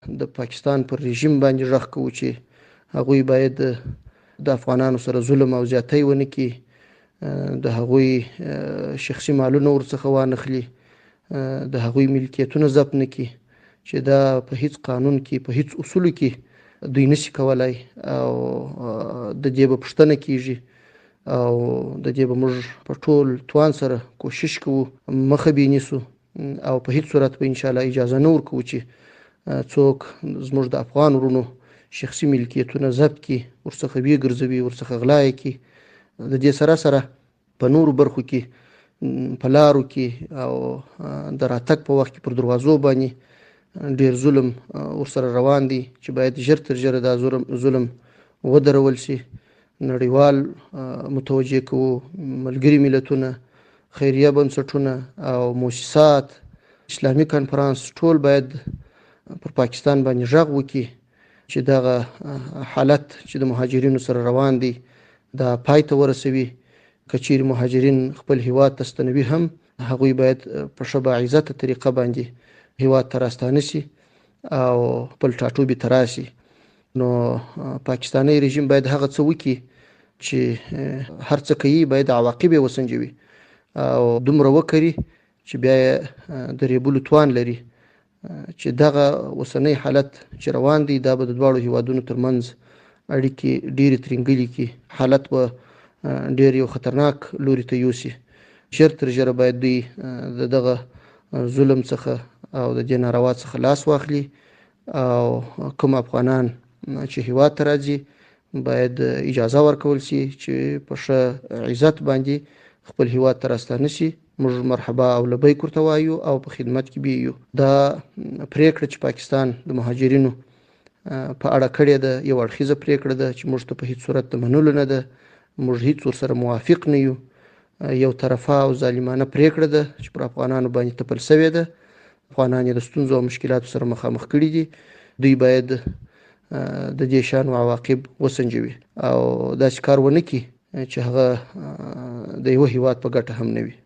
د پاکستان پر رژیم باندې غږ کوو چې هغوی باید د افغانانو سره ظلم او زیاتی ونه کړي، د هغوی شخصي مالونه ورڅخه وانخلي، د هغوی ملکیتونه ضبط نه کړي، چې دا په هیڅ قانون کې، په هیڅ اصولو کې دوی نشي کولای، او د دې به پوښتنه کیږي، او د دې به موږ په ټول توان سره کوشش کوو مخه به نیسو، او په هیڅ صورت به ان شاء الله اجازه نه ورکوو چې څوک زموږ د افغان ورونو شخصي ملکیتونه ضبط کړي، ورڅخه وګرځوي، ورڅخه غلا کړي. د دې سره سره په نورو برخو کې، په لارو کې او د راتګ په وخت کې پر دروازو باندې ډیر ظلم ورسره روان دي، چې باید ژر تر ژره دا ظلم ودرول شي. نړیوال متوجه کوو، ملګري ملتونه، خیریه بنسټونه او مؤسسات، اسلامي کنفرانس، ټول باید پر پاکستان باندې غږ وکړي چې دغه حالت چې د مهاجرینو سره روان دي دا پای ته ورسوي. که چیرې مهاجرین خپل هیواد ته ستنوي هم، هغوی باید په ښه باعزته طریقه باندې هیواد ته راستانه شي او خپل ټاټوبي ته راشي. نو پاکستاني رژیم باید هغه څه وکړي چې هر څه کوي باید عواقب یې وسنجوي، او دومره وکړي چې بیا د ریبلو توان لري، چې دغه اوسنی حالت چې روان دی دا به د دواړو هیوادونو ترمنځ اړیکې ډېرې ترینګلې کړي، حالت به ډېر یو خطرناک لوري ته یوسي. ژر تر ژره باید دوی دغه ظلم څخه او د دې ناروا څخه لاس واخلي، او کوم افغانان چې هیواد ته راځي باید اجازه ورکول شي چې په ښه عزت باندې خپل هیواد ته راستانه شي. موږ مرحبا او لبیک ورته وایو او په خدمت کې به یو. دا پریکړه چې پاکستان د مهاجرینو په اړه کړې ده یو اړخیزه پریکړه ده چې موږ ته په هیڅ صورت د منلو نه ده، موږ هیڅ ورسره موافق نه یو. یو طرفه او ظالمانه پریکړه ده چې پر افغانانو باندې تپل شوې ده. افغانان یې د ستونزو او مشکلاتو سره مخامخ کړي دي، دوی باید د دې شان عواقب وسنجوي او داسې کار ونه کړي چې هغه د یو هیواد په ګټه هم نه وي.